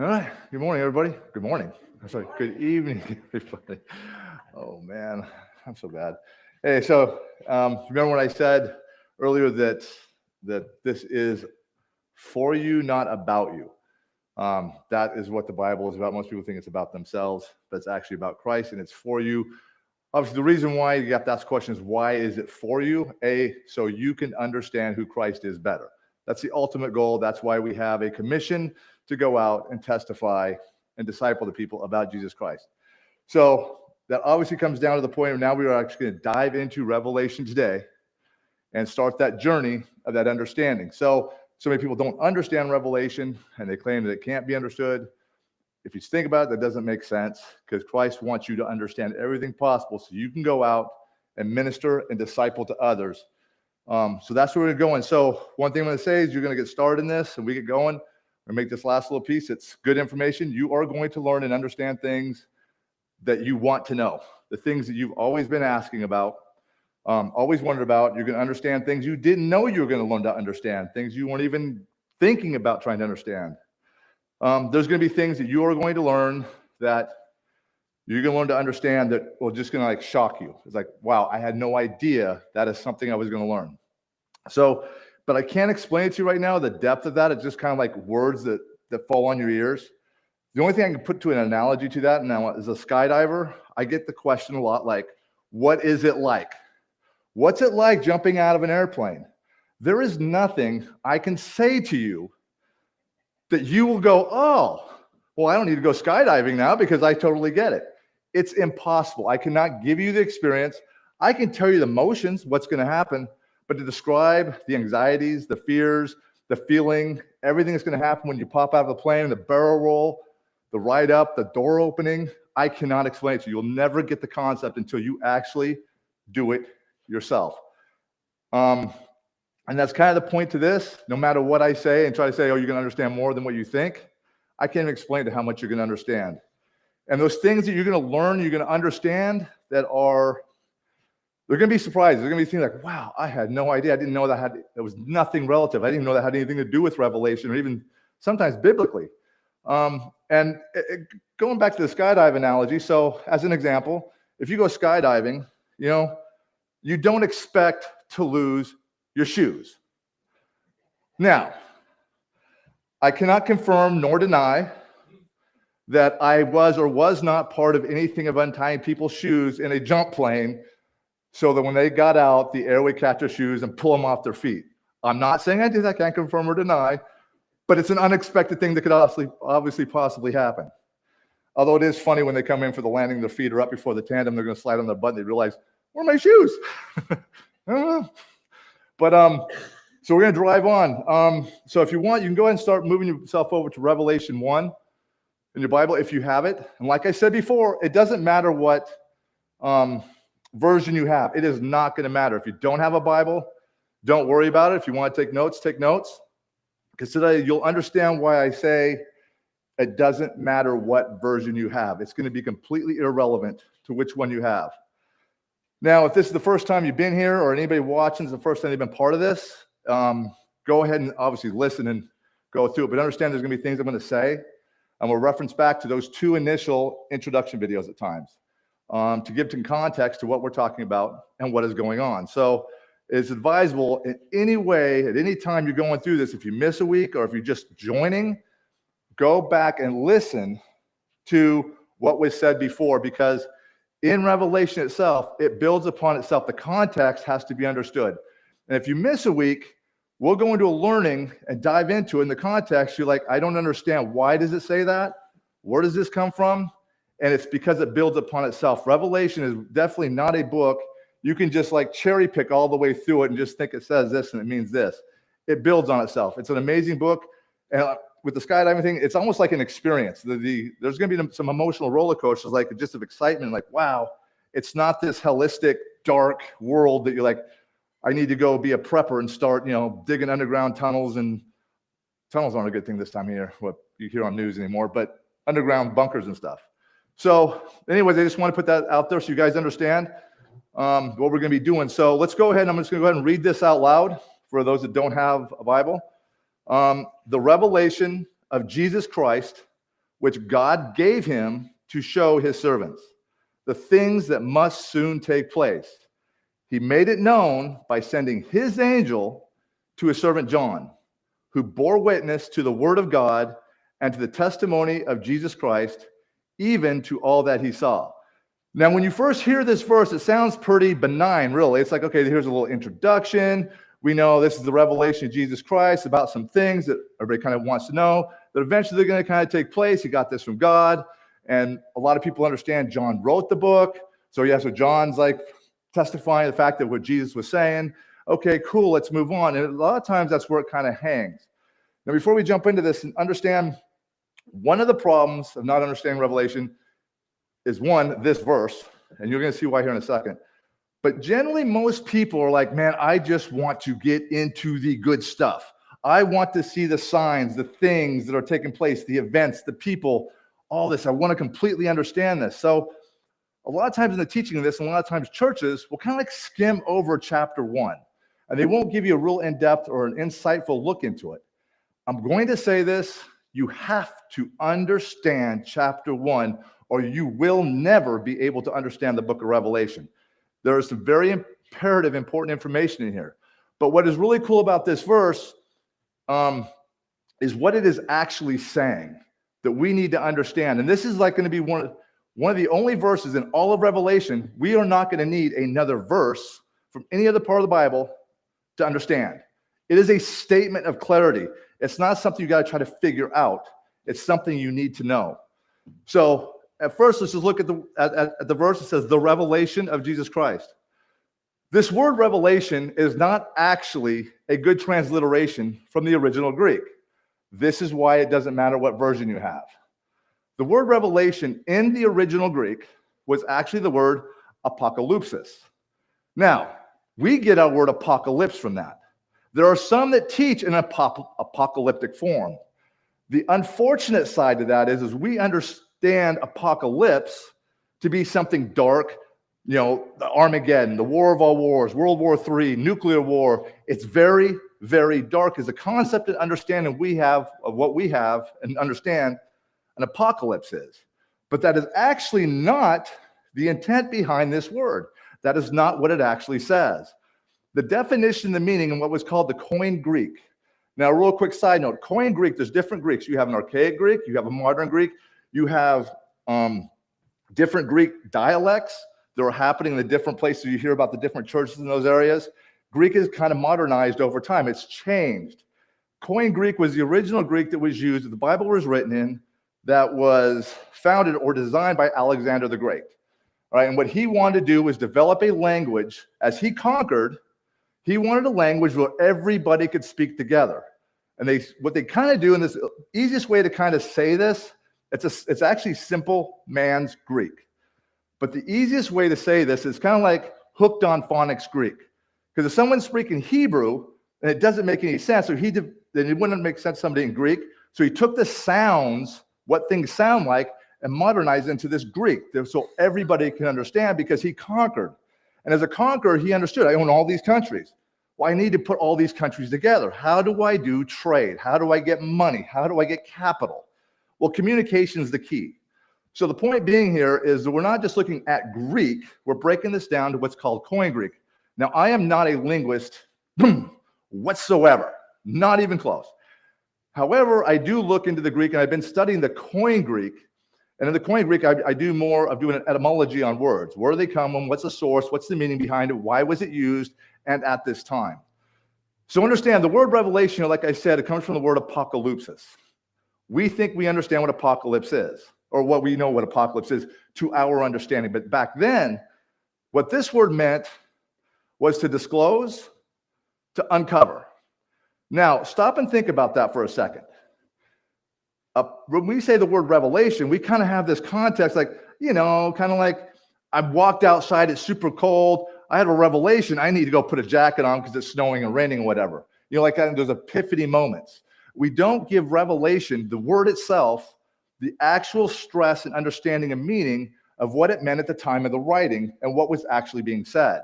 All right. Good morning, everybody. Good morning. I'm sorry. Good evening, everybody. Oh man, I'm so bad. Hey, so remember when I said earlier that this is for you, not about you. That is what the Bible is about. Most people think it's about themselves, but it's actually about Christ, and it's for you. Obviously, the reason why you have to ask questions is why is it for you? So you can understand who Christ is better. That's the ultimate goal. That's why we have a commission to go out and testify and disciple the people about Jesus Christ. So that obviously comes down to the point of now we are actually going to dive into Revelation today and start that journey of that understanding. So many people don't understand Revelation and they claim that it can't be understood. If you think about it, that doesn't make sense because Christ wants you to understand everything possible so you can go out and minister and disciple to others. So that's where we're going. So one thing I'm going to say is you're going to get started in this and we get going. We're going to make this last little piece. It's good information. You are going to learn and understand things that you want to know, the things that you've always been asking about, always wondered about. You're going to understand things you didn't know you were going to learn to understand, things you weren't even thinking about trying to understand. There's going to be things that you are going to learn that you're going to learn to understand that will just going to like shock you. It's like, wow, I had no idea that is something I was going to learn. So, but I can't explain it to you right now, the depth of that. It's just kind of like words that fall on your ears. The only thing I can put to an analogy to that now is a skydiver. I get the question a lot like, what is it like? What's it like jumping out of an airplane? There is nothing I can say to you that you will go, oh, well, I don't need to go skydiving now because I totally get it. It's impossible. I cannot give you the experience. I can tell you the motions, what's going to happen, but to describe the anxieties, the fears, the feeling, everything that's going to happen when you pop out of the plane, the barrel roll, the ride up, the door opening, I cannot explain it to you. You'll never get the concept until you actually do it yourself. And that's kind of the point to this. No matter what I say and try to say, oh, you're going to understand more than what you think, I can't even explain to how much you're going to understand. And those things that you're going to learn, you're going to understand they're going to be surprises. They're going to be things like, wow, I had no idea. I didn't know that was nothing relative. I didn't know that had anything to do with Revelation or even sometimes biblically. Going back to the skydive analogy, so as an example, if you go skydiving, you don't expect to lose your shoes. Now, I cannot confirm nor deny that I was or was not part of anything of untying people's shoes in a jump plane so that when they got out, the air would catch their shoes and pull them off their feet. I'm not saying I did that. I can't confirm or deny, but it's an unexpected thing that could obviously possibly happen. Although it is funny when they come in for the landing, their feet are up before the tandem, they're going to slide on their butt, and they realize, where are my shoes? I don't know. But so we're going to drive on. So if you want, you can go ahead and start moving yourself over to Revelation 1 in your Bible if you have it. And like I said before, it doesn't matter what version you have. It is not going to matter. If you don't have a Bible, don't worry about it. If you want to take notes, take notes. Because today you'll understand why I say it doesn't matter what version you have. It's going to be completely irrelevant to which one you have. Now, if this is the first time you've been here or anybody watching is the first time they've been part of this, go ahead and obviously listen and go through it. But understand there's going to be things I'm going to say. And we'll reference back to those two initial introduction videos at times to give some context to what we're talking about and what is going on. So it's advisable in any way, at any time you're going through this, if you miss a week or if you're just joining, go back and listen to what was said before, because in Revelation itself, it builds upon itself. The context has to be understood. And if you miss a week, we'll go into a learning and dive into it in the context. You're like, I don't understand. Why does it say that? Where does this come from? And it's because it builds upon itself. Revelation is definitely not a book you can just like cherry pick all the way through it and just think it says this and it means this. It builds on itself. It's an amazing book. And with the skydiving thing, it's almost like an experience. There's going to be some emotional roller coasters, like just of excitement, like, wow, it's not this holistic, dark world that you're like, I need to go be a prepper and start, digging underground tunnels. And tunnels aren't a good thing this time of year, what you hear on news anymore, but underground bunkers and stuff. So anyways, I just want to put that out there so you guys understand what we're going to be doing. So let's go ahead. I'm just going to go ahead and read this out loud for those that don't have a Bible. The revelation of Jesus Christ which God gave him to show his servants the things that must soon take place. He made it known by sending his angel to his servant John, who bore witness to the word of God and to the testimony of Jesus Christ, even to all that he saw. Now, when you first hear this verse, it sounds pretty benign, really. It's like, okay, here's a little introduction. We know this is the revelation of Jesus Christ about some things that everybody kind of wants to know, that eventually they're going to kind of take place. He got this from God. And a lot of people understand John wrote the book. So John's like testifying the fact that what Jesus was saying. Okay, cool, let's move on. And a lot of times that's where it kind of hangs. Now, before we jump into this and understand, one of the problems of not understanding Revelation is one, this verse, and you're going to see why here in a second. But generally, most people are like, man, I just want to get into the good stuff. I want to see the signs, the things that are taking place, the events, the people, all this. I want to completely understand this. So a lot of times in the teaching of this, and a lot of times churches will kind of like skim over chapter 1, and they won't give you a real in-depth or an insightful look into it. I'm going to say this, you have to understand chapter 1, or you will never be able to understand the book of Revelation. There is some very imperative, important information in here. But what is really cool about this verse is what it is actually saying that we need to understand. And this is like going to be one of the only verses in all of Revelation. We are not going to need another verse from any other part of the Bible to understand. It is a statement of clarity. It's not something you got to try to figure out. It's something you need to know. So at first, let's just look at the verse that says the revelation of Jesus Christ. This word revelation is not actually a good transliteration from the original Greek. This is why it doesn't matter what version you have. The word revelation in the original Greek was actually the word apocalypsis. Now, we get our word apocalypse from that. There are some that teach in apocalyptic form. The unfortunate side to that is we understand apocalypse to be something dark, the Armageddon, the war of all wars, World War III, nuclear war. It's very, very dark is the concept and understanding we have of what we have and understand an apocalypse is. But that is actually not the intent behind this word. That is not what it actually says. The definition, the meaning, and what was called the Koine Greek. Now, a real quick side note, Koine Greek, there's different Greeks. You have an archaic Greek, you have a modern Greek, you have different Greek dialects that are happening in the different places. You hear about the different churches in those areas. Greek is kind of modernized over time. It's changed. Koine Greek was the original Greek that was used, that the Bible was written in, that was founded or designed by Alexander the Great. All right, and what he wanted to do was develop a language. As he conquered, he wanted a language where everybody could speak together. And what they kind of do, and this easiest way to kind of say this, it's actually simple man's Greek. But the easiest way to say this is kind of like hooked on phonics Greek. Because if someone's speaking Hebrew, and it doesn't make any sense, then it wouldn't make sense to somebody in Greek. So he took the sounds, what things sound like, and modernized into this Greek, so everybody can understand, because he conquered. And as a conqueror, he understood, I own all these countries. Well, I need to put all these countries together. How do I do trade? How do I get money? How do I get capital? Well, communication is the key. So the point being here is that we're not just looking at Greek, we're breaking this down to what's called Koine Greek. Now, I am not a linguist whatsoever, not even close. However, I do look into the Greek, and I've been studying the Koine Greek. And in the Koine Greek, I do more of doing an etymology on words. Where do they come from? What's the source? What's the meaning behind it? Why was it used? And at this time. So understand, the word revelation, like I said, it comes from the word apocalypsis. We think we understand what apocalypse is, or what we know what apocalypse is to our understanding. But back then, what this word meant was to disclose, to uncover. Now, stop and think about that for a second. When we say the word revelation, we kind of have this context like, kind of like I walked outside, it's super cold. I had a revelation. I need to go put a jacket on because it's snowing and raining or whatever. Like that, those epiphany moments. We don't give revelation, the word itself, the actual stress and understanding and meaning of what it meant at the time of the writing and what was actually being said.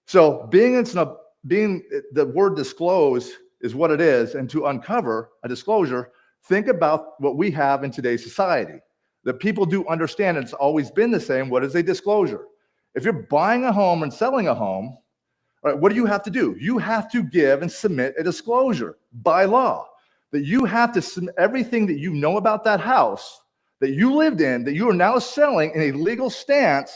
So being the word disclose is what it is, and to uncover a disclosure, think about what we have in today's society. That people do understand it's always been the same. What is a disclosure? If you're buying a home and selling a home, all right, what do you have to do? You have to give and submit a disclosure by law. That you have to submit everything that you know about that house that you lived in, that you are now selling in a legal stance.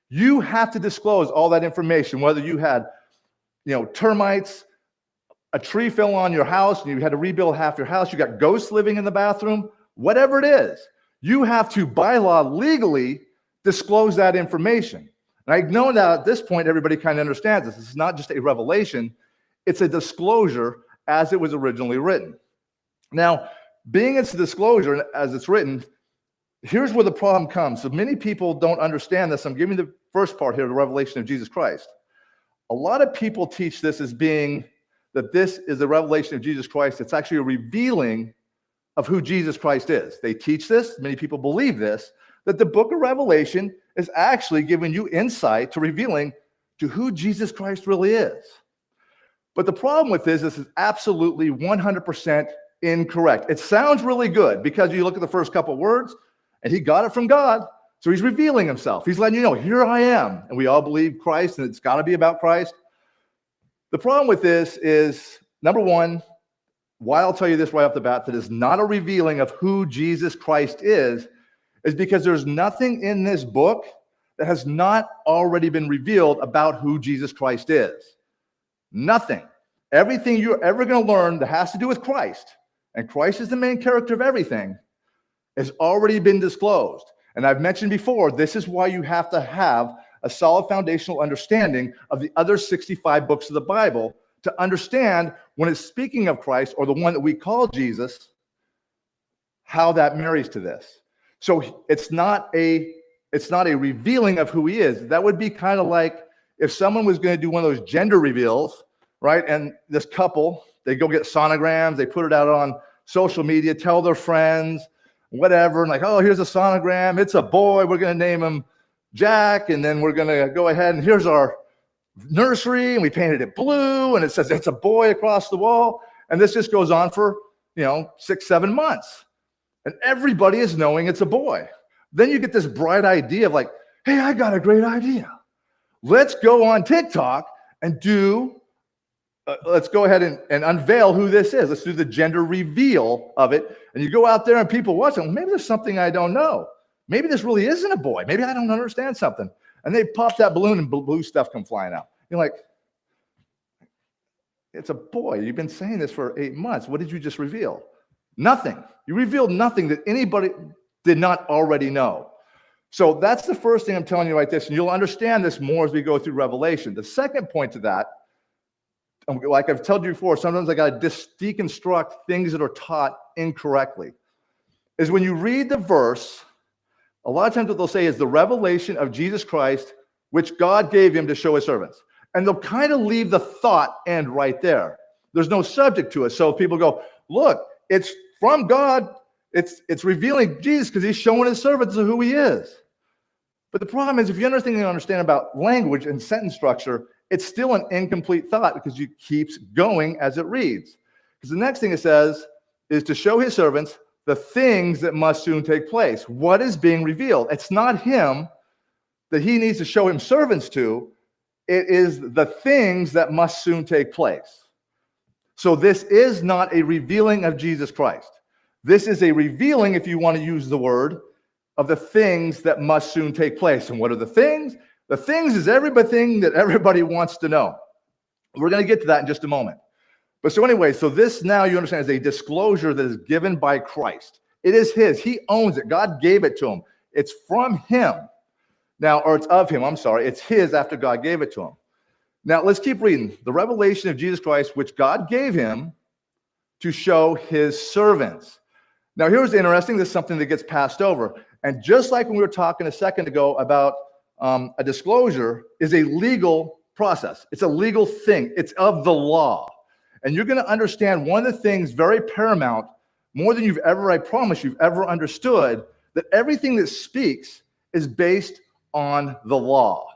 You have to disclose all that information, whether you had, termites, a tree fell on your house and you had to rebuild half your house, you got ghosts living in the bathroom, whatever it is, you have to, by law, legally disclose that information. And I know that at this point, everybody kind of understands this. It's not just a revelation, it's a disclosure as it was originally written. Now, being it's a disclosure as it's written, here's where the problem comes. So many people don't understand this. I'm giving the first part here, the revelation of Jesus Christ. A lot of people teach this as being that this is the revelation of Jesus Christ. It's actually a revealing of who Jesus Christ is. They teach this, many people believe this, that the book of Revelation is actually giving you insight to revealing to who Jesus Christ really is. But the problem with this is absolutely 100% incorrect. It sounds really good because you look at the first couple words and he got it from God. So he's revealing himself. He's letting you know, here I am. And we all believe Christ and it's got to be about Christ. The problem with this is, number one, why I'll tell you this right off the bat, that is not a revealing of who Jesus Christ is because there's nothing in this book that has not already been revealed about who Jesus Christ is. Nothing. Everything you're ever going to learn that has to do with Christ, and Christ is the main character of everything, has already been disclosed. And I've mentioned before, this is why you have to have a solid foundational understanding of the other 65 books of the Bible to understand when it's speaking of Christ, or the one that we call Jesus, how that marries to this. So it's not a revealing of who he is. That would be kind of like if someone was going to do one of those gender reveals, right? And this couple, they go get sonograms, they put it out on social media, tell their friends, whatever, and like, oh, here's a sonogram, it's a boy, we're going to name him Jack, and then we're going to go ahead and here's our nursery, and we painted it blue, and it says it's a boy across the wall, and this just goes on for 6-7 months, and everybody is knowing it's a boy. Then you get this bright idea of like, hey, I got a great idea. Let's go on TikTok and let's go ahead and unveil who this is. Let's do the gender reveal of it, and you go out there and people watch it. Well, maybe there's something I don't know. Maybe this really isn't a boy. Maybe I don't understand something. And they pop that balloon and blue stuff come flying out. You're like, it's a boy. You've been saying this for 8 months. What did you just reveal? Nothing. You revealed nothing that anybody did not already know. So that's the first thing I'm telling you like this, and you'll understand this more as we go through Revelation. The second point to that, like I've told you before, sometimes I got to deconstruct things that are taught incorrectly, is when you read the verse, a lot of times what they'll say is the revelation of Jesus Christ, which God gave him to show his servants. And they'll kind of leave the thought end right there. There's no subject to it. So people go, look, it's from God. It's revealing Jesus because he's showing his servants who he is. But the problem is, if you understand about language and sentence structure, it's still an incomplete thought because it keeps going as it reads. Because the next thing it says is to show his servants the things that must soon take place. What is being revealed? It's not him that he needs to show him servants to. It is the things that must soon take place. So this is not a revealing of Jesus Christ. This is a revealing, if you want to use the word, of the things that must soon take place. And what are the things? The things is everything that everybody wants to know. We're going to get to that in just a moment. But so anyway, so this now you understand is a disclosure that is given by Christ. It is his. He owns it. God gave it to him. It's from him. Now, or it's of him, I'm sorry. It's his after God gave it to him. Now, let's keep reading. The revelation of Jesus Christ, which God gave him to show his servants. Now, here's interesting. This is something that gets passed over. And just like when we were talking a second ago about a disclosure is a legal process. It's a legal thing. It's of the law. And you're going to understand one of the things very paramount, more than you've ever, I promise you've ever understood, that everything that speaks is based on the law.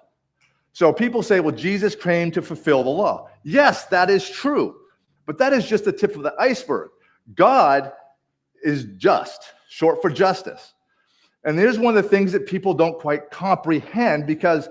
So people say, well, Jesus came to fulfill the law. Yes, that is true. But that is just the tip of the iceberg. God is just, short for justice. And here's one of the things that people don't quite comprehend, because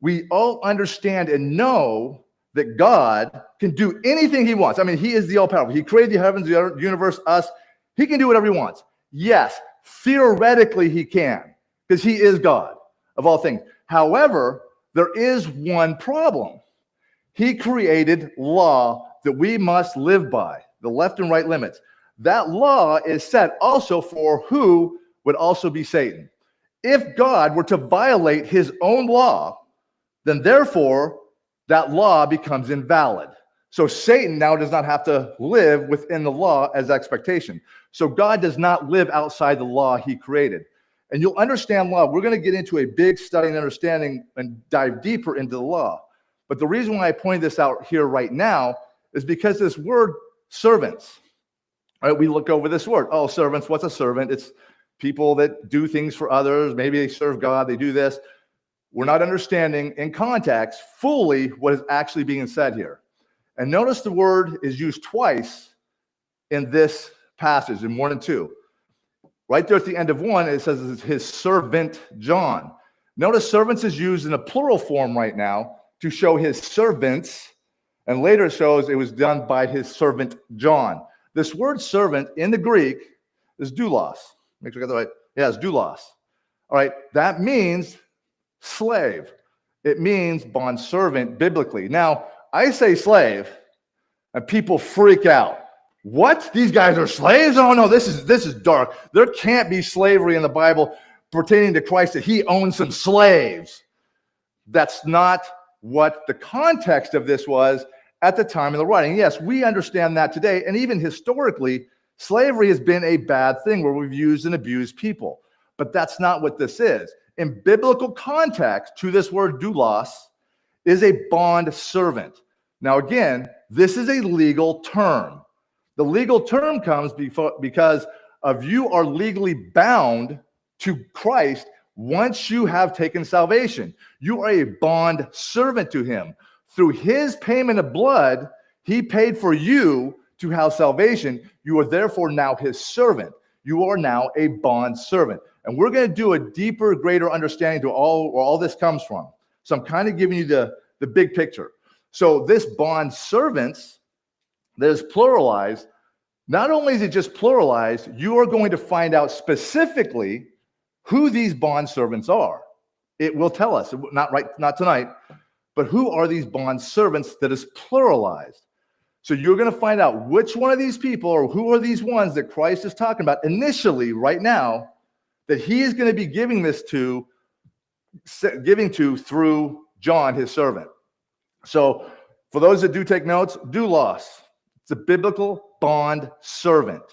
we all understand and know that God can do anything he wants. I mean, he is the all-powerful. He created the heavens, the universe, us. He can do whatever he wants. Yes, theoretically he can, because he is God of all things. However, there is one problem. He created law that we must live by, the left and right limits. That law is set also for who would also be Satan. If God were to violate his own law, then therefore that law becomes invalid. So Satan now does not have to live within the law as expectation. So God does not live outside the law he created. And you'll understand law. We're going to get into a big study and understanding and dive deeper into the law. But the reason why I pointed this out here right now is because this word servants, all right, we look over this word. Oh, servants, what's a servant? It's people that do things for others. Maybe they serve God, they do this. We're not understanding in context fully what is actually being said here. And notice the word is used twice in this passage, in 1 and 2. Right there at the end of 1, it says it's his servant John. Notice servants is used in a plural form right now to show his servants, and later it shows it was done by his servant John. This word servant in the Greek is doulos. Make sure I got that right. Yeah, it's doulos. All right, that means slave. It means bondservant biblically. Now, I say slave, and people freak out. What? These guys are slaves? Oh no, this is dark. There can't be slavery in the Bible pertaining to Christ, that he owns some slaves. That's not what the context of this was at the time of the writing. Yes, we understand that today, and even historically, slavery has been a bad thing where we've used and abused people. But that's not what this is. In biblical context, to this word doulos is a bond servant. Now again, this is a legal term. The legal term comes because of you are legally bound to Christ once you have taken salvation. You are a bond servant to him. Through his payment of blood, he paid for you to have salvation. You are therefore now his servant. You are now a bond servant. And we're going to do a deeper, greater understanding to where all this comes from. So I'm kind of giving you the big picture. So this bond servants that is pluralized, not only is it just pluralized, you are going to find out specifically who these bond servants are. It will tell us, not tonight, but who are these bond servants that is pluralized. So you're going to find out which one of these people, or who are these ones that Christ is talking about initially right now, that he is going to be giving to through John, his servant. So for those that do take notes, doulos, it's a biblical bond servant.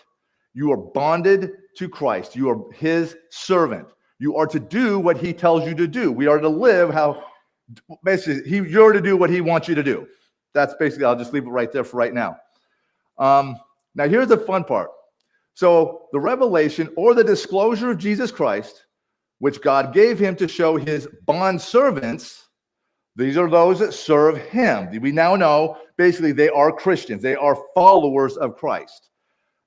You are bonded to Christ. You are his servant. You are to do what he tells you to do. We are to live basically, you're to do what he wants you to do. That's basically, I'll just leave it right there for right now. Now here's the fun part. So the revelation or the disclosure of Jesus Christ, which God gave him to show his bond servants, these are those that serve him. We now know, basically, they are Christians. They are followers of Christ.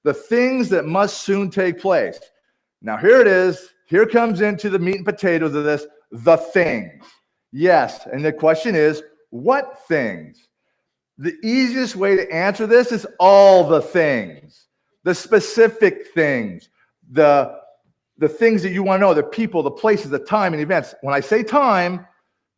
The things that must soon take place. Now here it is. Here comes into the meat and potatoes of this, the things. Yes, and the question is, what things? The easiest way to answer this is all the things, the specific things, the things that you want to know, the people, the places, the time, and events. When I say time,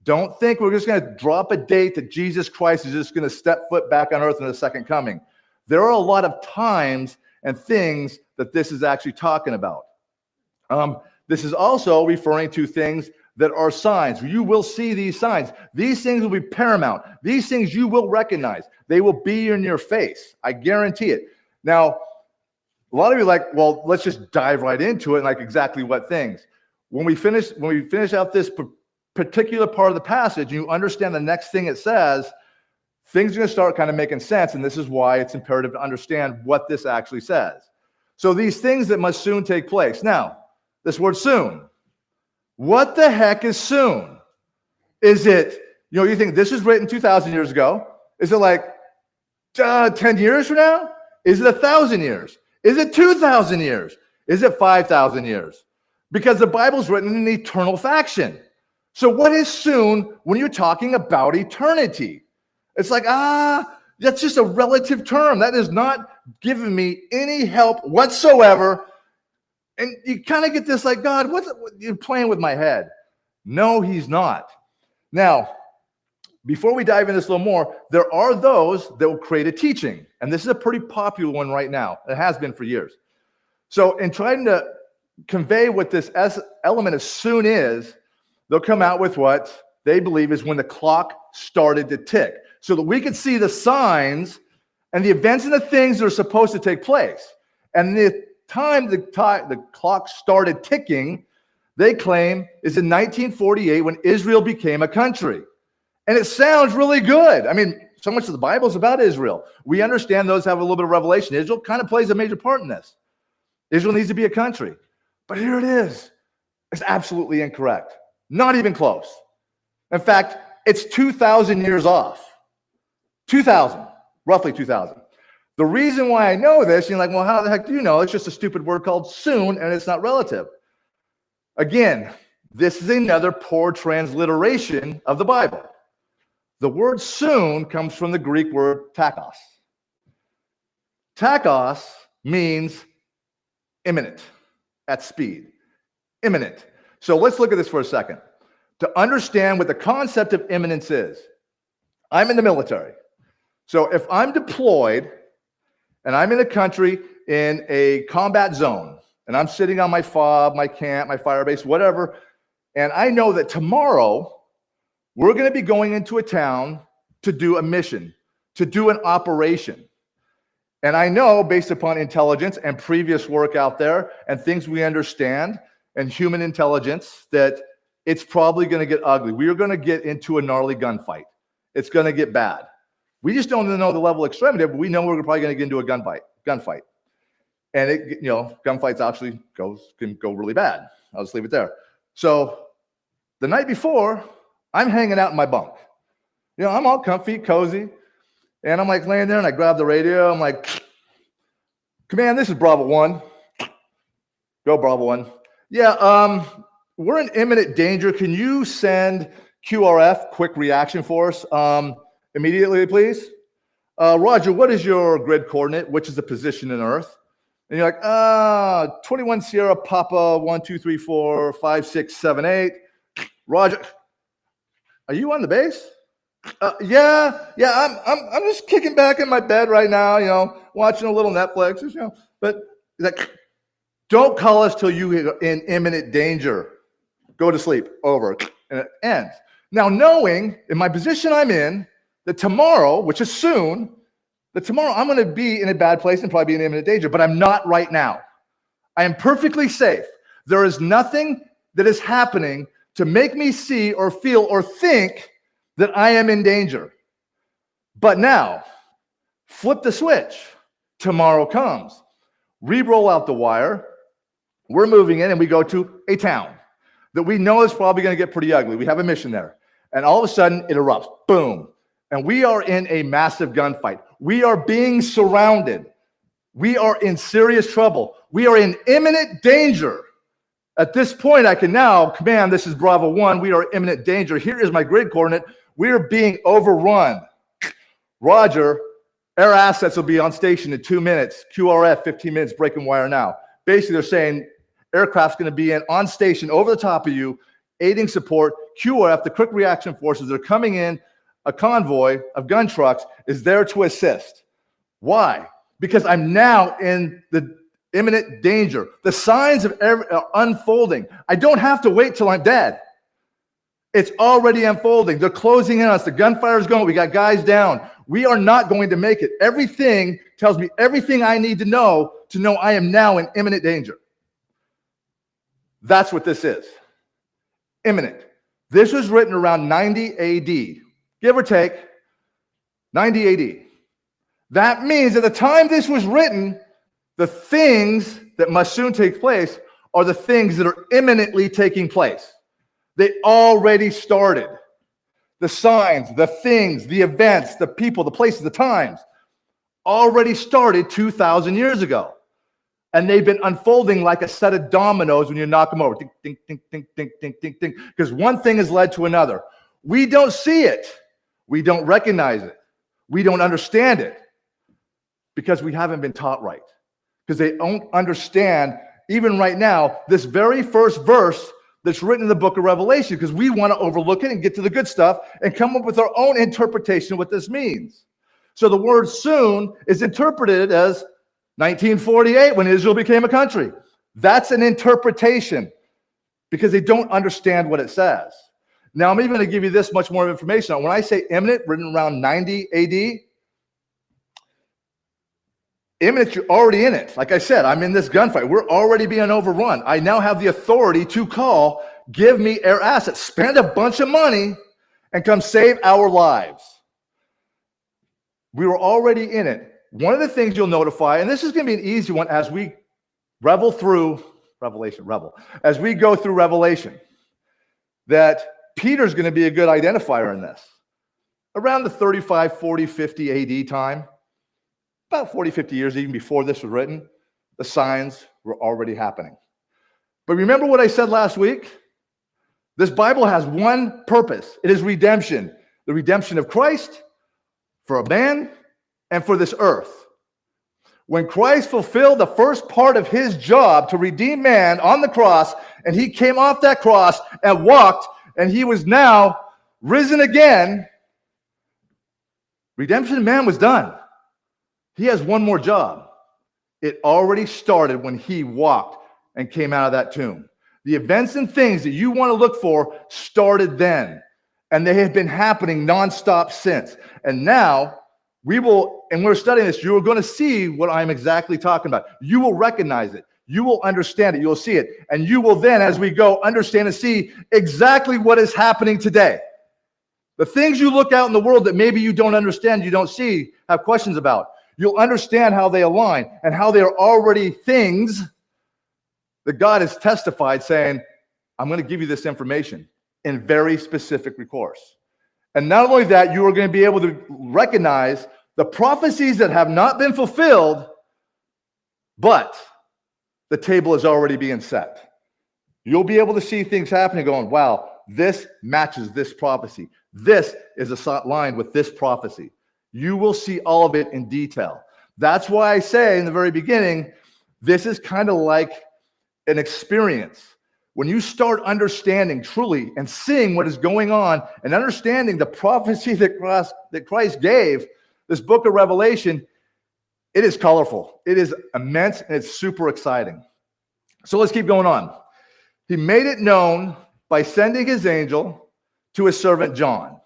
don't think we're just going to drop a date that Jesus Christ is just going to step foot back on earth in the second coming. There are a lot of times and things that this is actually talking about. This is also referring to things that are signs. You will see these signs. These things will be paramount. These things you will recognize. They will be in your face. I guarantee it. Now, a lot of you are like, well, let's just dive right into it, and like exactly what things. When we finish out this particular part of the passage, you understand the next thing it says, things are going to start kind of making sense, and this is why it's imperative to understand what this actually says. So these things that must soon take place. Now, this word soon. What the heck is soon? Is it, you think this was written 2,000 years ago? Is it like 10 years from now? Is it 1,000 years? Is it 2,000 years? Is it 5,000 years? Because the Bible's written in an eternal fashion. So what is soon when you're talking about eternity? It's like, that's just a relative term. That is not giving me any help whatsoever. And you kind of get this like, God, what you're playing with my head. No, he's not. Now, before we dive into this a little more, there are those that will create a teaching. And this is a pretty popular one right now. It has been for years. So in trying to convey what this element of soon is, they'll come out with what they believe is when the clock started to tick, so that we can see the signs and the events and the things that are supposed to take place. And the time the clock started ticking, they claim, is in 1948 when Israel became a country. And it sounds really good. I mean, so much of the Bible is about Israel. We understand those have a little bit of revelation. Israel kind of plays a major part in this. Israel needs to be a country. But here it is. It's absolutely incorrect. Not even close. In fact, it's 2,000 years off. 2,000, roughly 2,000. The reason why I know this, you're like, well, how the heck do you know? It's just a stupid word called soon, and it's not relative. Again, this is another poor transliteration of the Bible. The word soon comes from the Greek word takos. Takos means imminent, at speed, imminent. So let's look at this for a second. To understand what the concept of imminence is, I'm in the military. So if I'm deployed and I'm in a country in a combat zone, and I'm sitting on my FOB, my camp, my fire base, whatever, and I know that tomorrow we're going to be going into a town to do a mission, to do an operation. And I know, based upon intelligence and previous work out there and things we understand and human intelligence, that it's probably going to get ugly. We are going to get into a gnarly gunfight. It's going to get bad. We just don't know the level of extremity, but we know we're probably going to get into a gunfight. And it, gunfights actually can go really bad. I'll just leave it there. So the night before, I'm hanging out in my bunk. I'm all comfy, cozy, and I'm like laying there, and I grab the radio. I'm like, "Command, this is Bravo 1. Go Bravo 1. Yeah, we're in imminent danger. Can you send QRF, quick reaction force, immediately, please? Roger, what is your grid coordinate? Which is the position in Earth?" And you're like, 21 Sierra Papa 1 2 3 4 5 6 7 8. Roger. Are you on the base? Yeah. I'm just kicking back in my bed right now, watching a little Netflix, But he's like, don't call us till you are in imminent danger. Go to sleep. Over. And it ends. Now, knowing in my position I'm in, that tomorrow, which is soon, that tomorrow I'm going to be in a bad place and probably be in imminent danger, but I'm not right now. I am perfectly safe. There is nothing that is happening to make me see or feel or think that I am in danger. But now, flip the switch. Tomorrow comes. We roll out the wire. We're moving in and we go to a town that we know is probably going to get pretty ugly. We have a mission there. And all of a sudden, it erupts. Boom. And we are in a massive gunfight. We are being surrounded. We are in serious trouble. We are in imminent danger. At this point, I can now command, this is Bravo 1. We are in imminent danger. Here is my grid coordinate. We are being overrun. Roger, air assets will be on station in 2 minutes. QRF, 15 minutes, breaking wire now. Basically, they're saying aircraft's going to be on station over the top of you, aiding support. QRF, the quick reaction forces, are coming in. A convoy of gun trucks is there to assist. Why? Because I'm now in the imminent danger. The signs are unfolding. I don't have to wait till I'm dead. It's already unfolding. They're closing in on us. The gunfire is going. We got guys down. We are not going to make it. Everything tells me everything I need to know I am now in imminent danger. That's what this is. Imminent. This was written around 90 AD. Give or take, 90 AD. That means at the time this was written, the things that must soon take place are the things that are imminently taking place. They already started. The signs, the things, the events, the people, the places, the times already started 2,000 years ago. And they've been unfolding like a set of dominoes when you knock them over. Ding, ding, ding, ding, ding, ding, ding, ding. Because one thing has led to another. We don't see it. We don't recognize it. We don't understand it. Because we haven't been taught right. Because they don't understand, even right now, this very first verse that's written in the book of Revelation. Because we want to overlook it and get to the good stuff and come up with our own interpretation of what this means. So the word soon is interpreted as 1948 when Israel became a country. That's an interpretation because they don't understand what it says. Now, I'm even going to give you this much more information. When I say imminent, written around 90 AD, imminent, you're already in it. Like I said, I'm in this gunfight. We're already being overrun. I now have the authority to call, give me air assets, spend a bunch of money, and come save our lives. We were already in it. One of the things you'll notify, and this is going to be an easy one as we as we go through Revelation, that Peter's going to be a good identifier in this. Around the 35, 40, 50 AD time, about 40, 50 years even before this was written, the signs were already happening. But remember what I said last week? This Bible has one purpose. It is redemption. The redemption of Christ for a man and for this earth. When Christ fulfilled the first part of his job to redeem man on the cross, and he came off that cross and walked, and he was now risen again, redemption of man was done. He has one more job. It already started when he walked and came out of that tomb. The events and things that you want to look for started then, and they have been happening nonstop since. And now, we're studying this, you're going to see what I'm exactly talking about. You will recognize it. You will understand it. You'll see it. And you will then, as we go, understand and see exactly what is happening today. The things you look out in the world that maybe you don't understand, you don't see, have questions about. You'll understand how they align and how they are already things that God has testified saying, I'm going to give you this information in very specific recourse. And not only that, you are going to be able to recognize the prophecies that have not been fulfilled, but the table is already being set. You'll be able to see things happening going, wow, this matches this prophecy. This is aligned with this prophecy. You will see all of it in detail. That's why I say in the very beginning, this is kind of like an experience. When you start understanding truly and seeing what is going on and understanding the prophecy that Christ gave, this book of Revelation, it is colorful. It is immense and it's super exciting. So let's keep going on. He made it known by sending his angel to his servant John.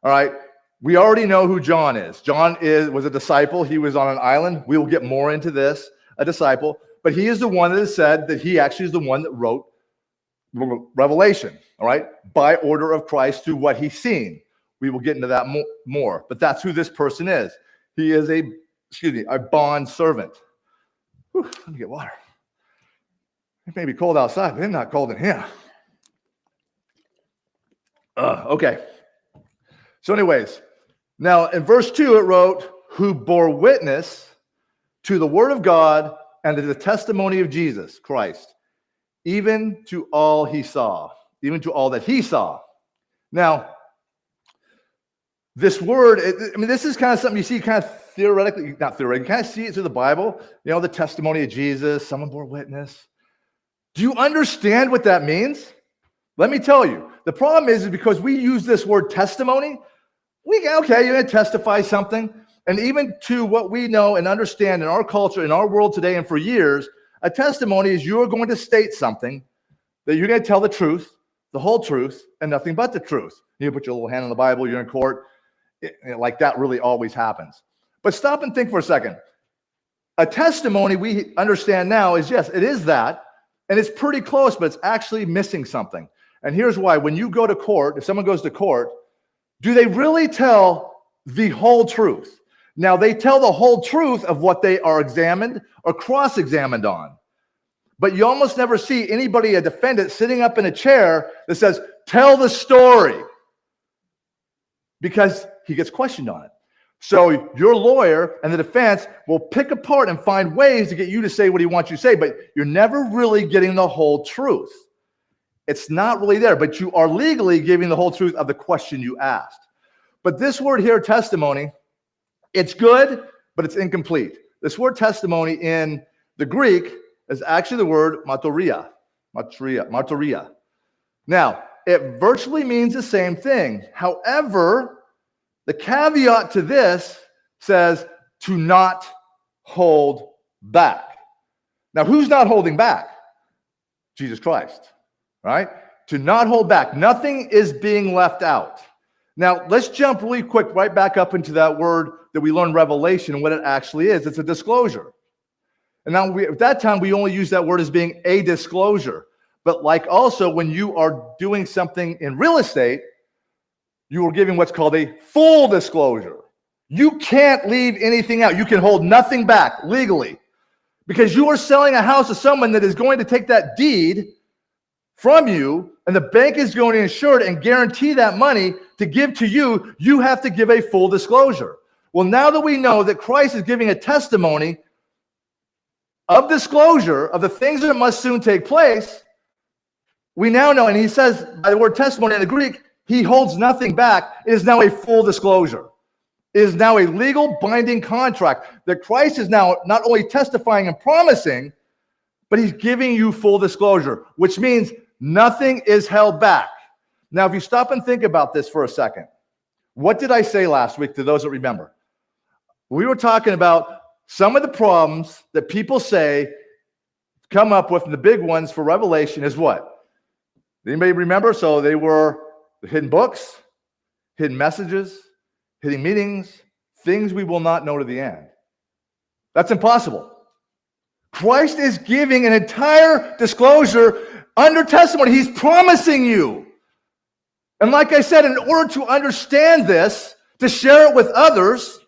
All right. We already know who John is. John was a disciple. He was on an island. We will get more into this, a disciple. But he is the one that has said that he actually is the one that wrote Revelation, all right, by order of Christ through what he's seen. We will get into that more, but that's who this person is. He is a bond servant. Whew, let me get water. It may be cold outside, but it's not cold in here. Okay. So anyways, now in verse 2 it wrote, who bore witness to the word of God and to the testimony of Jesus Christ, even to all he saw, even to all that he saw. Now, this word, this is kind of something you see kind of theoretically, not theoretically, you kind of see it through the Bible, the testimony of Jesus, someone bore witness. Do you understand what that means? Let me tell you. The problem is because we use this word testimony, you're going to testify something. And even to what we know and understand in our culture, in our world today and for years, a testimony is you are going to state something that you're going to tell the truth, the whole truth, and nothing but the truth. You put your little hand on the Bible, you're in court. Like that really always happens. But stop and think for a second. A testimony we understand now is, yes, it is that, and it's pretty close, but it's actually missing something. And here's why. When you go to court, if someone goes to court, do they really tell the whole truth? Now, they tell the whole truth of what they are examined or cross-examined on. But you almost never see anybody, a defendant, sitting up in a chair that says, tell the story, because he gets questioned on it. So your lawyer and the defense will pick apart and find ways to get you to say what he wants you to say, but you're never really getting the whole truth. It's not really there, but you are legally giving the whole truth of the question you asked. But this word here, testimony, it's good, but it's incomplete. This word testimony in the Greek is actually the word martyria. Martyria. Now, it virtually means the same thing. However, the caveat to this says to not hold back. Now, who's not holding back? Jesus Christ, right? To not hold back. Nothing is being left out. Now, let's jump really quick right back up into that word that we learned, revelation, and what it actually is. It's a disclosure. And now, at that time, we only use that word as being a disclosure. But like also, when you are doing something in real estate, you are giving what's called a full disclosure. You can't leave anything out. You can hold nothing back legally because you are selling a house to someone that is going to take that deed from you, and the bank is going to insure it and guarantee that money to give to you. You have to give a full disclosure. Well, now that we know that Christ is giving a testimony of disclosure of the things that must soon take place, we now know, and he says by the word testimony in the Greek, he holds nothing back. It is now a full disclosure. It is now a legal binding contract that Christ is now not only testifying and promising, but he's giving you full disclosure, which means nothing is held back. Now, if you stop and think about this for a second, what did I say last week to those that remember? We were talking about some of the problems that people say come up with, and the big ones for Revelation is what? Anybody remember? So they were the hidden books, hidden messages, hidden meanings, things we will not know to the end. That's impossible. Christ is giving an entire disclosure under testimony. He's promising you. And like I said, in order to understand this, to share it with others,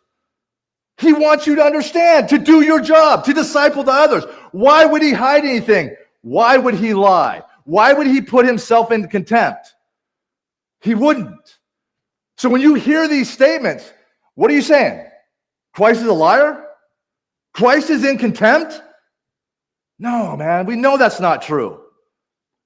he wants you to understand, to do your job, to disciple to others. Why would he hide anything? Why would he lie? Why would he put himself in contempt? He wouldn't. So when you hear these statements, what are you saying? Christ is a liar? Christ is in contempt? No, man, we know that's not true.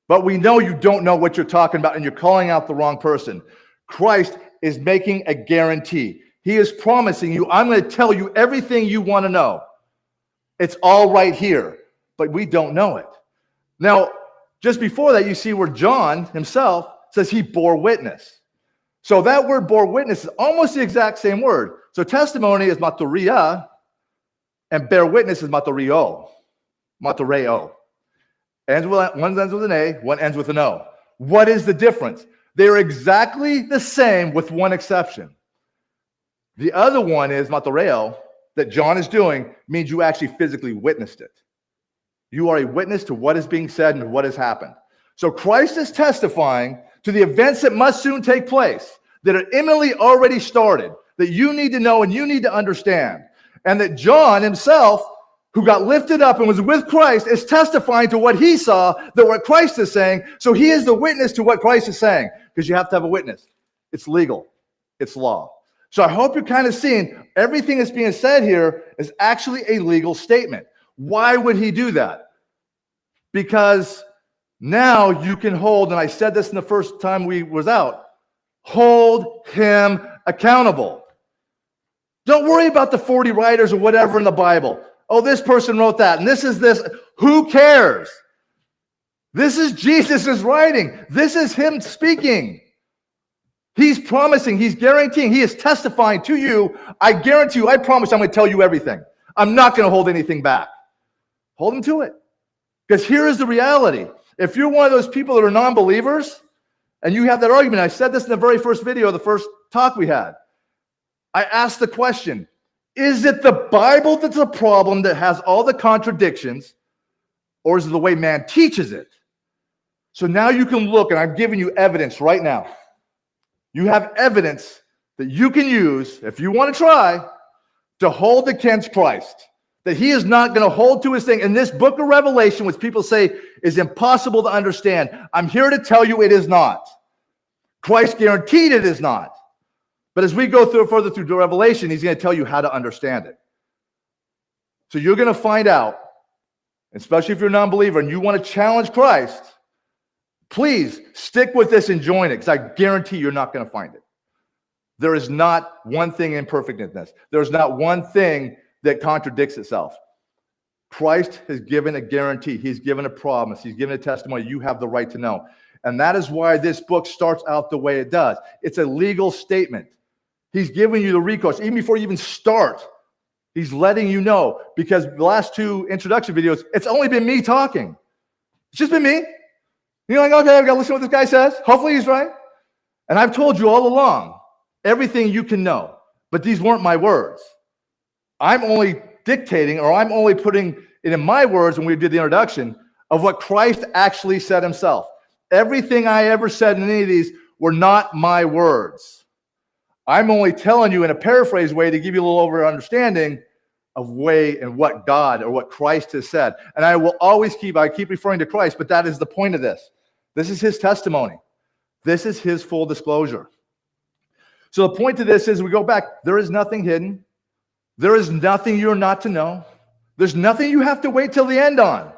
But we know you don't know what you're talking about and you're calling out the wrong person. Christ is making a guarantee. He is promising you, I'm going to tell you everything you want to know. It's all right here, but we don't know it. Now, just before that, you see where John himself says he bore witness. So that word bore witness is almost the exact same word. So testimony is martyria, and bear witness is martyreo. Martyreo. One ends with an A, one ends with an O. What is the difference? They're exactly the same with one exception. The other one is martyreo, that John is doing, means you actually physically witnessed it. You are a witness to what is being said and what has happened. So Christ is testifying to the events that must soon take place, that are imminently already started, that you need to know and you need to understand. And that John himself, who got lifted up and was with Christ, is testifying to what he saw, that what Christ is saying. So he is the witness to what Christ is saying, because you have to have a witness. It's legal. It's law. So I hope you're kind of seeing everything that's being said here is actually a legal statement. Why would he do that? Because now you can hold, and I said this in the first time we was out, hold him accountable. Don't worry about the 40 writers or whatever in the Bible. Oh, this person wrote that, and this is this. Who cares? This is Jesus' writing. This is him speaking. He's promising, he's guaranteeing, he is testifying to you. I guarantee you, I promise I'm going to tell you everything. I'm not going to hold anything back. Hold him to it. Because here is the reality. If you're one of those people that are non-believers, and you have that argument, I said this in the very first video, the first talk we had. I asked the question, is it the Bible that's a problem that has all the contradictions, or is it the way man teaches it? So now you can look, and I'm giving you evidence right now. You have evidence that you can use, if you want to try, to hold against Christ. That he is not going to hold to his thing. In this book of Revelation, which people say is impossible to understand, I'm here to tell you it is not. Christ guaranteed it is not. But as we go further through Revelation, he's going to tell you how to understand it. So you're going to find out, especially if you're a non-believer and you want to challenge Christ, please stick with this and join it, because I guarantee you're not going to find it. There is not one thing in perfectness. There's not one thing that contradicts itself. Christ has given a guarantee. He's given a promise. He's given a testimony. You have the right to know. And that is why this book starts out the way it does. It's a legal statement. He's giving you the recourse. Even before you even start, he's letting you know, because the last two introduction videos, it's only been me talking. It's just been me. You're like, okay, I've got to listen to what this guy says. Hopefully he's right. And I've told you all along everything you can know, but these weren't my words. I'm only dictating, or I'm only putting it in my words when we did the introduction of what Christ actually said himself. Everything I ever said in any of these were not my words. I'm only telling you in a paraphrase way to give you a little over understanding of way and what God or what Christ has said. And I will always keep referring to Christ, but that is the point of this. This is his testimony. This is his full disclosure. So the point to this is, we go back, there is nothing hidden. There is nothing you're not to know. There's nothing you have to wait till the end on.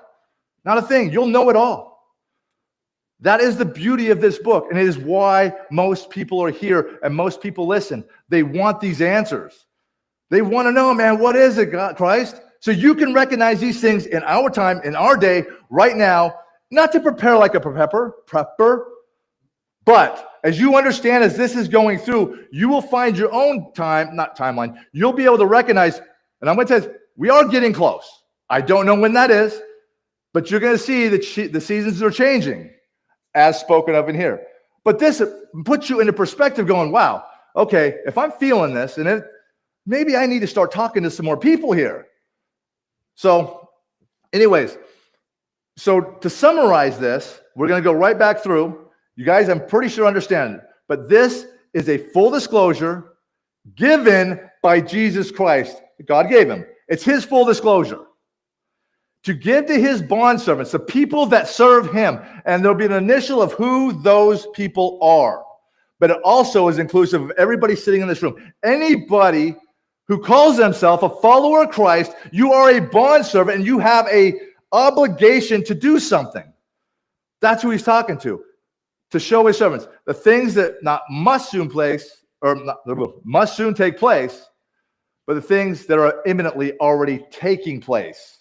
Not a thing. You'll know it all. That is the beauty of this book, and it is why most people are here and most people listen. They want these answers. They want to know, man, what is it, God, Christ? So you can recognize these things in our time, in our day, right now, not to prepare like a prepper, but as you understand, as this is going through, you will find your own timeline. You'll be able to recognize, and I'm going to tell you, we are getting close. I don't know when that is, but you're going to see that the seasons are changing, as spoken of in here. But this puts you into perspective going, wow, okay, if I'm feeling this, and maybe I need to start talking to some more people here. So anyways, so to summarize this, we're going to go right back through. You guys, I'm pretty sure understand it, but this is a full disclosure given by Jesus Christ. God gave him. It's his full disclosure to give to his bondservants, the people that serve him. And there'll be an initial of who those people are. But it also is inclusive of everybody sitting in this room. Anybody who calls themselves a follower of Christ, you are a bondservant and you have a obligation to do something. That's who he's talking to show his servants the things that must soon take place, but the things that are imminently already taking place.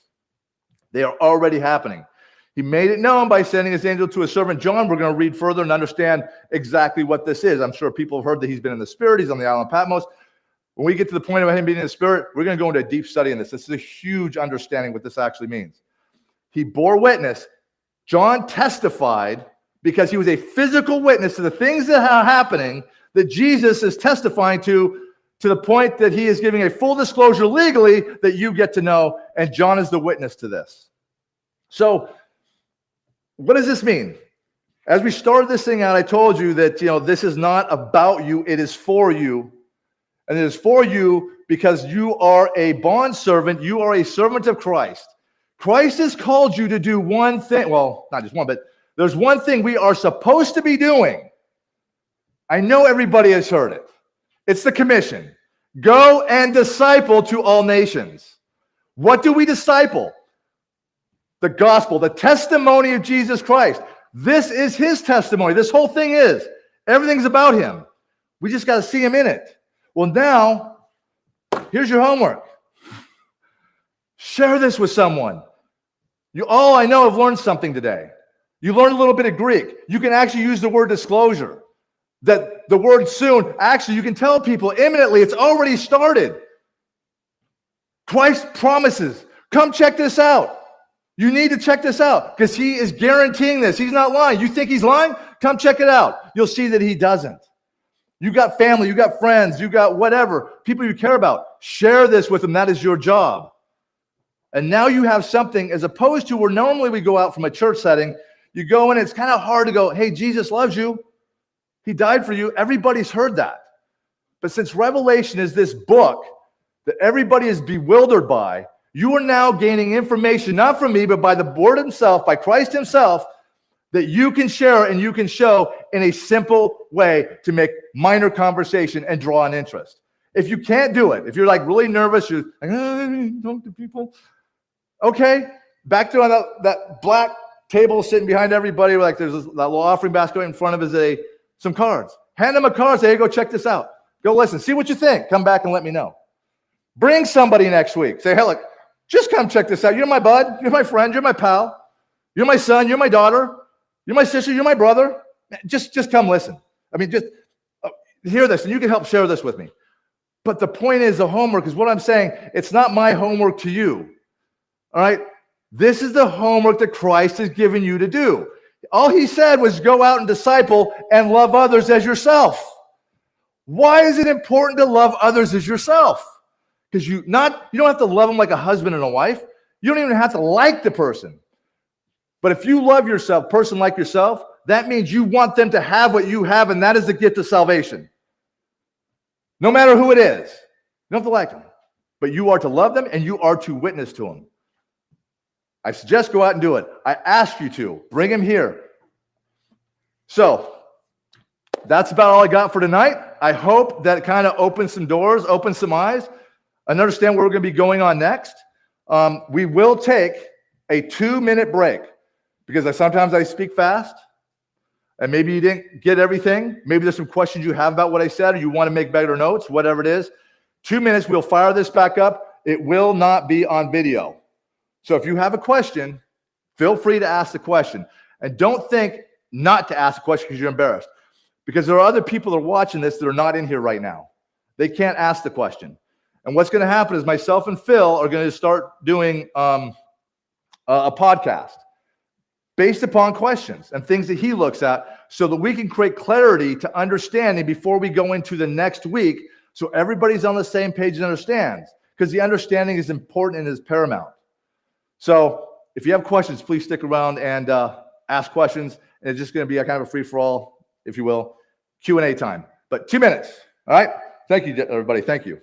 They are already happening. He made it known by sending his angel to his servant John. We're going to read further and understand exactly what this is. I'm sure people have heard that he's been in the Spirit. He's on the island of Patmos. When we get to the point of him being in the Spirit, we're going to go into a deep study in this. This is a huge understanding what this actually means. He bore witness. John testified because he was a physical witness to the things that are happening that Jesus is testifying to the point that he is giving a full disclosure legally that you get to know, and John is the witness to this. So what does this mean? As we started this thing out, I told you that this is not about you, it is for you. And it is for you because you are a bondservant, you are a servant of Christ. Christ has called you to do one thing. Well, not just one, but there's one thing we are supposed to be doing. I know everybody has heard it. It's the commission. Go and disciple to all nations. What do we disciple? The gospel, the testimony of Jesus Christ. This is his testimony. This whole thing is. Everything's about him. We just got to see him in it. Well, now, here's your homework. Share this with someone. I know have learned something today. You learned a little bit of Greek. You can actually use the word disclosure. That the word soon, actually, you can tell people imminently, it's already started. Christ promises, come check this out. You need to check this out because he is guaranteeing this. He's not lying. You think he's lying? Come check it out. You'll see that he doesn't. You got family, you got friends, you got whatever, people you care about. Share this with them. That is your job. And now you have something as opposed to where normally we go out from a church setting, you go in, it's kind of hard to go, hey, Jesus loves you. He died for you. Everybody's heard that. But since Revelation is this book that everybody is bewildered by, you are now gaining information, not from me, but by the Word himself, by Christ himself, that you can share and you can show in a simple way to make minor conversation and draw an interest. If you can't do it, if you're like really nervous, you're like, talk to people. Okay, back to that black table sitting behind everybody, like there's that little offering basket in front of is some cards. Hand them a card, say, hey, go check this out. Go listen, see what you think. Come back and let me know. Bring somebody next week. Say, hey, look, just come check this out. You're my bud, you're my friend, you're my pal, you're my son, you're my daughter, you're my sister, you're my brother. Just come listen. I mean, just hear this, and you can help share this with me. But the point is, the homework is what I'm saying. It's not my homework to you. All right? This is the homework that Christ has given you to do. All he said was go out and disciple and love others as yourself. Why is it important to love others as yourself? Because you don't have to love them like a husband and a wife. You don't even have to like the person. But if you love yourself, person like yourself, that means you want them to have what you have, and that is the gift of salvation. No matter who it is. You don't have to like them. But you are to love them, and you are to witness to them. I suggest go out and do it. I ask you to. Bring him here. So, that's about all I got for tonight. I hope that kind of opens some doors, opens some eyes, and understand where we're going to be going on next. We will take a 2-minute break because sometimes I speak fast, and maybe you didn't get everything. Maybe there's some questions you have about what I said, or you want to make better notes, whatever it is. 2 minutes, we'll fire this back up. It will not be on video. So if you have a question, feel free to ask the question. And don't think not to ask the question because you're embarrassed. Because there are other people that are watching this that are not in here right now. They can't ask the question. And what's going to happen is myself and Phil are going to start doing a podcast based upon questions and things that he looks at so that we can create clarity to understanding before we go into the next week so everybody's on the same page and understands. Because the understanding is important and is paramount. So if you have questions, please stick around and ask questions. And it's just going to be a kind of a free-for-all, if you will, Q&A time. But 2 minutes. All right? Thank you, everybody. Thank you.